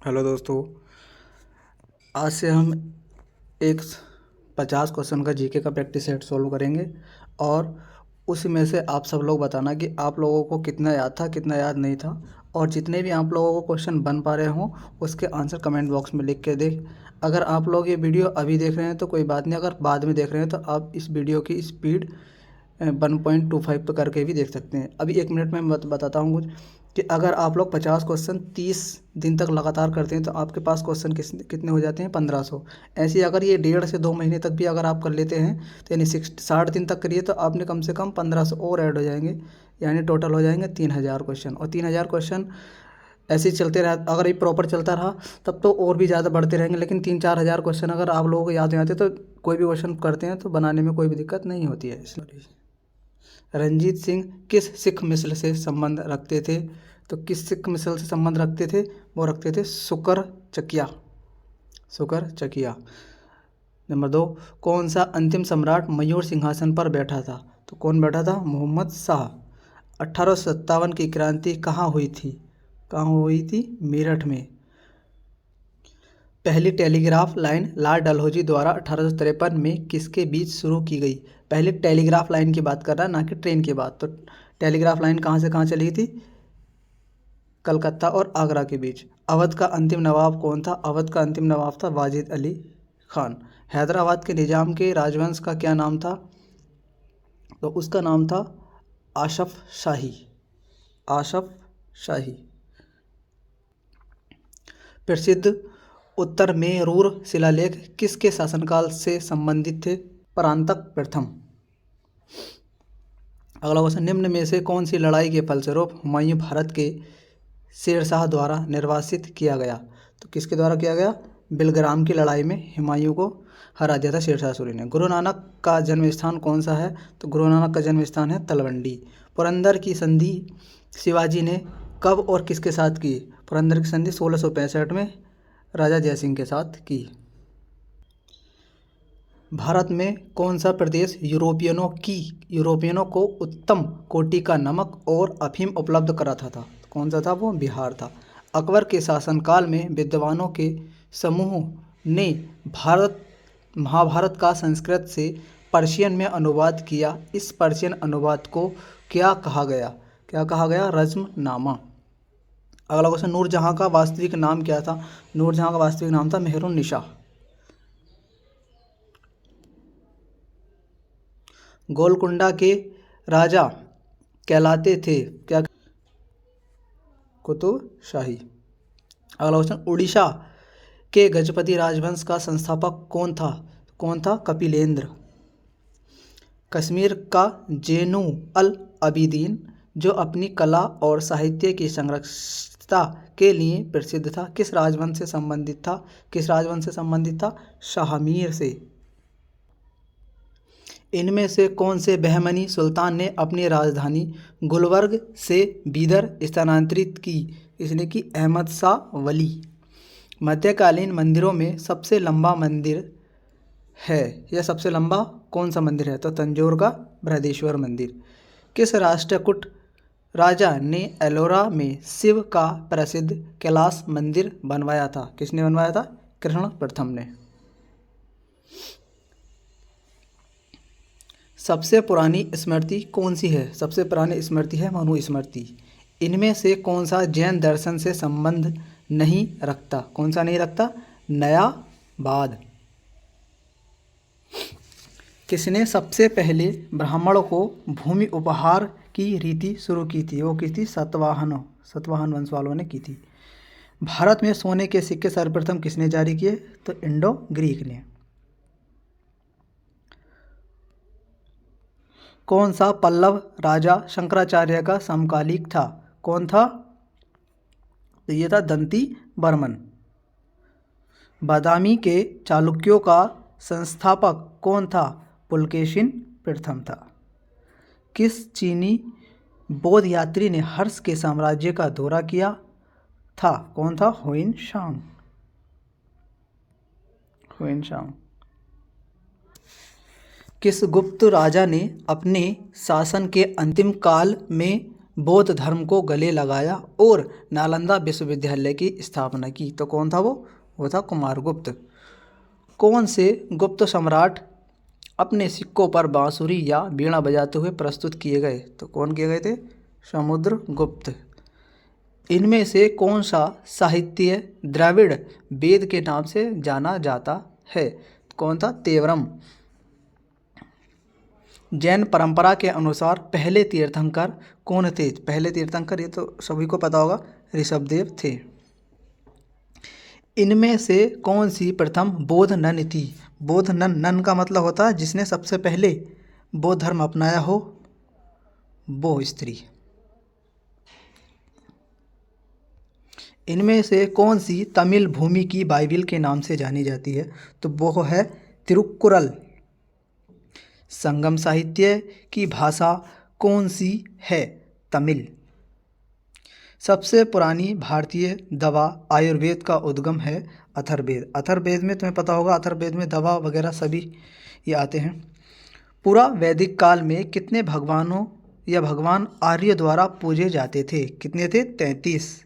Hello दोस्तों। आज से हम एक 50 क्वेश्चन का जीके का प्रैक्टिस सेट सोल्व करेंगे और उसमें से आप सब लोग बताना कि आप लोगों को कितना याद था कितना याद नहीं था। और जितने भी आप लोगों को क्वेश्चन बन पा रहे हों उसके आंसर कमेंट बॉक्स में लिख के दे। अगर आप लोग ये वीडियो अभी देख रहे हैं तो कोई बात नहीं, अगर बाद में देख रहे हैं तो आप इस वीडियो की स्पीड 1.25 पे करके भी देख सकते हैं। अभी 1 मिनट में मैं बताता हूँ कुछ कि अगर आप लोग 50 क्वेश्चन 30 दिन तक लगातार करते हैं तो आपके पास क्वेश्चन कितने हो जाते हैं 1500। ऐसे ही अगर ये 1.5 से 2 महीने तक भी अगर आप कर लेते हैं तो यानी 60 दिन तक करिए तो आपने कम से कम 1500 और ऐड हो जाएंगे, यानी टोटल हो जाएंगे 3000 क्वेश्चन। और 3000 क्वेश्चन ऐसे ही चलते रहा, अगर ये प्रॉपर चलता रहा तब तो और भी ज़्यादा बढ़ते रहेंगे। लेकिन 3-4 हज़ार क्वेश्चन अगर आप लोगों को याद नहीं आते तो कोई भी क्वेश्चन करते हैं तो बनाने में कोई भी दिक्कत नहीं होती है। इसलिए रंजीत सिंह किस सिख मिसल से संबंध रखते थे? तो किस सिख मिसल से संबंध रखते थे? वो रखते थे शुकर चकिया। शुकर चकिया। नंबर 2, कौन सा अंतिम सम्राट मयूर सिंहासन पर बैठा था? तो कौन बैठा था? मोहम्मद शाह। 1857 की क्रांति कहाँ हुई थी? कहाँ हुई थी? मेरठ में। पहली टेलीग्राफ लाइन लाल डलहौजी द्वारा 1853 में किसके बीच शुरू की गई? पहली टेलीग्राफ लाइन की बात कर रहा है, ना कि ट्रेन की बात। तो टेलीग्राफ लाइन कहाँ से कहाँ चली थी? कलकत्ता और आगरा के बीच। अवध का अंतिम नवाब कौन था? अवध का अंतिम नवाब था वाजिद अली खान। हैदराबाद के निजाम के राजवंश का क्या नाम था? तो उसका नाम था आशफ शाही। आशफ शाही। प्रसिद्ध उत्तर मेरूर शिलालेख किसके शासनकाल से संबंधित थे? परांतक प्रथम। अगला क्वेश्चन, निम्न में से कौन सी लड़ाई के फलस्वरूप हुमायूं भारत के शेरशाह द्वारा निर्वासित किया गया? तो किसके द्वारा किया गया? बिलग्राम की लड़ाई में हुमायूं को हरा दिया था शेरशाह सूरी ने। गुरु नानक का जन्म स्थान कौन सा है? तो गुरु नानक का जन्म स्थान है तलवंडी। पुरंदर की संधि शिवाजी ने कब और किसके साथ की? पुरंदर की संधि 1665 में राजा जयसिंह के साथ की। भारत में कौन सा प्रदेश यूरोपियनों को उत्तम कोटि का नमक और अफीम उपलब्ध कराता था? कौन सा था वो? बिहार था। अकबर के शासनकाल में विद्वानों के समूह ने भारत महाभारत का संस्कृत से पर्शियन में अनुवाद किया। इस पर्शियन अनुवाद को क्या कहा गया? क्या कहा गया? रज्मनामा। अगला क्वेश्चन, नूरजहां का वास्तविक नाम क्या था? नूरजहां का वास्तविक नाम था मेहरुन्निसा। गोलकुंडा के राजा कहलाते थे क्या? कुतुब शाही। अगला क्वेश्चन, उड़ीसा के गजपति राजवंश का संस्थापक कौन था? कौन था? कपिलेंद्र। कश्मीर का जैनु अल अबिदीन जो अपनी कला और साहित्य की संरक्षता के लिए प्रसिद्ध था, किस राजवंश से संबंधित था? किस राजवंश से संबंधित था? शाहमीर से। इनमें से कौन से बहमनी सुल्तान ने अपनी राजधानी गुलबर्ग से बीदर स्थानांतरित की? इसने की अहमद शाह वली। मध्यकालीन मंदिरों में सबसे लंबा मंदिर है, यह सबसे लंबा कौन सा मंदिर है? तो तंजौर का बृहदेश्वर मंदिर। किस राष्ट्रकूट राजा ने एलोरा में शिव का प्रसिद्ध कैलाश मंदिर बनवाया था? किसने बनवाया था? कृष्ण प्रथम ने। सबसे पुरानी स्मृति कौन सी है? सबसे पुरानी स्मृति है मनुस्मृति। इनमें से कौन सा जैन दर्शन से संबंध नहीं रखता? कौन सा नहीं रखता? नयाबाद। किसने सबसे पहले ब्राह्मणों को भूमि उपहार की रीति शुरू की थी? वो की थी? सतवाहन वंश वालों ने की थी। भारत में सोने के सिक्के सर्वप्रथम किसने जारी किए? तो इंडो ग्रीक ने। कौन सा पल्लव राजा शंकराचार्य का समकालिक था? कौन था? तो ये था दंती बर्मन। बादामी के चालुक्यों का संस्थापक कौन था? पुलकेशिन प्रथम था। किस चीनी बौद्ध यात्री ने हर्ष के साम्राज्य का दौरा किया था? कौन था? हुइन सांग। हुइन सांग। किस गुप्त राजा ने अपने शासन के अंतिम काल में बौद्ध धर्म को गले लगाया और नालंदा विश्वविद्यालय की स्थापना की? तो कौन था वो था कुमारगुप्त। कौन से गुप्त सम्राट अपने सिक्कों पर बांसुरी या वीणा बजाते हुए प्रस्तुत किए गए? तो कौन किए गए थे? समुद्रगुप्त। इनमें से कौन सा साहित्य द्रविड़ वेद के नाम से जाना जाता है? कौन था? तेवरम। जैन परंपरा के अनुसार पहले तीर्थंकर कौन थे? पहले तीर्थंकर ये तो सभी को पता होगा, ऋषभदेव थे। इनमें से कौन सी प्रथम बौद्ध नन थी? बौद्ध नन का मतलब होता है जिसने सबसे पहले बौद्ध धर्म अपनाया हो, वो स्त्री। इनमें से कौन सी तमिल भूमि की बाइबिल के नाम से जानी जाती है? तो वो है तिरुक्कुरल। संगम साहित्य की भाषा कौन सी है? तमिल। सबसे पुरानी भारतीय दवा आयुर्वेद का उद्गम है अथर्ववेद। अथर्ववेद में तुम्हें पता होगा, अथर्ववेद में दवा वगैरह सभी ये आते हैं। पूरा वैदिक काल में कितने भगवानों या भगवान आर्य द्वारा पूजे जाते थे? कितने थे? 33।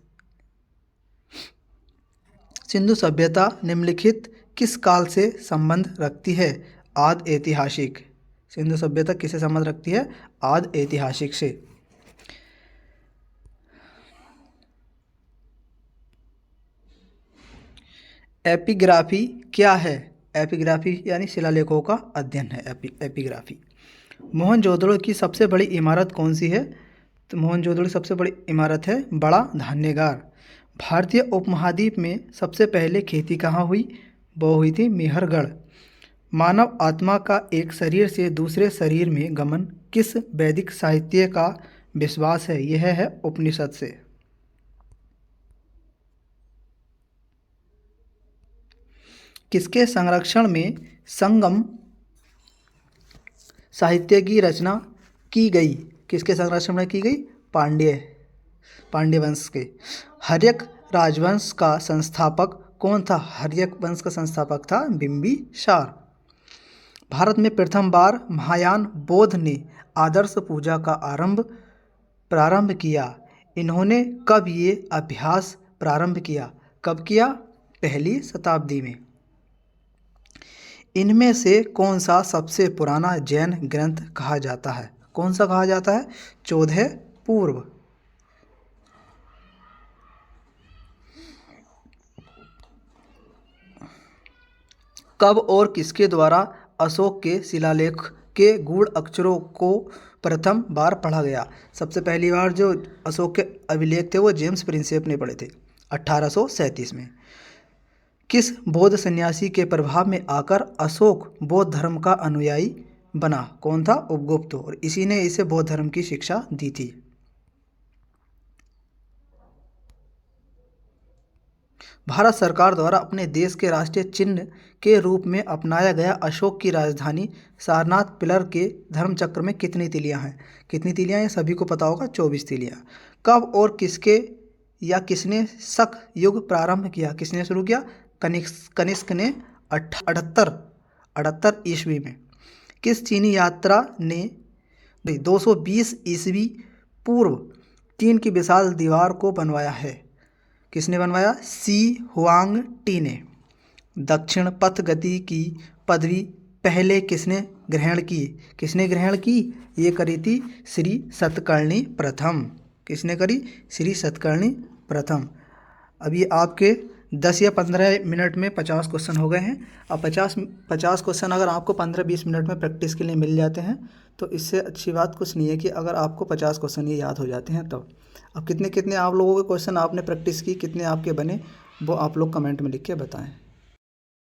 सिंधु सभ्यता निम्नलिखित किस काल से संबंध रखती है? आदि ऐतिहासिक। सिंधु सभ्यता किससे संबंध रखती है? आदि ऐतिहासिक से। एपिग्राफी क्या है? एपिग्राफी यानी शिलालेखों का अध्ययन है एपिग्राफी। मोहनजोदड़ो की सबसे बड़ी इमारत कौन सी है? तो मोहनजोदड़ो की सबसे बड़ी इमारत है बड़ा धान्यगार। भारतीय उपमहाद्वीप में सबसे पहले खेती कहाँ हुई? वो हुई थी मेहरगढ़। मानव आत्मा का एक शरीर से दूसरे शरीर में गमन किस वैदिक साहित्य का विश्वास है? यह है उपनिषद से। किसके संरक्षण में संगम साहित्य की रचना की गई? किसके संरक्षण में की गई? पांड्य वंश के। हर्यक राजवंश का संस्थापक कौन था? हर्यक वंश का संस्थापक था बिंबिसार। भारत में प्रथम बार महायान बौद्ध ने आदर्श पूजा का प्रारंभ किया। इन्होंने कब ये अभ्यास प्रारंभ किया? कब किया? पहली शताब्दी में। इनमें से कौन सा सबसे पुराना जैन ग्रंथ कहा जाता है? कौन सा कहा जाता है? 14 पूर्व। कब और किसके द्वारा अशोक के शिलालेख के गूढ़ अक्षरों को प्रथम बार पढ़ा गया? सबसे पहली बार जो अशोक के अभिलेख थे वो जेम्स प्रिंसेप ने पढ़े थे 1837 में। किस बौद्ध सन्यासी के प्रभाव में आकर अशोक बौद्ध धर्म का अनुयायी बना? कौन था? उपगुप्त। और इसी ने इसे बौद्ध धर्म की शिक्षा दी थी। भारत सरकार द्वारा अपने देश के राष्ट्रीय चिन्ह के रूप में अपनाया गया अशोक की राजधानी सारनाथ पिलर के धर्मचक्र में कितनी तिलियां हैं? कितनी तिलियां हैं? सभी को पता होगा, 24 तिलियां। कब और किसके या किसने शक युग प्रारंभ किया? किसने शुरू किया? कनिष्क ने 78 ईस्वी में। किस चीनी यात्रा ने 220 ईस्वी पूर्व चीन की विशाल दीवार को बनवाया है? किसने बनवाया? सी हुआंग टी ने। दक्षिण पथ गति की पदवी पहले किसने ग्रहण की? किसने ग्रहण की? ये करी थी श्री सतकर्णी प्रथम। किसने करी? श्री सतकर्णी प्रथम। अब ये आपके 10 या 15 मिनट में 50 क्वेश्चन हो गए हैं। अब 50 क्वेश्चन अगर आपको 15-20 मिनट में प्रैक्टिस के लिए मिल जाते हैं तो इससे अच्छी बात कुछ नहीं है कि अगर आपको 50 क्वेश्चन ये याद हो जाते हैं तब। अब कितने आप लोगों के क्वेश्चन आपने प्रैक्टिस की, कितने आपके बने, वो आप लोग कमेंट में लिख के बताएं।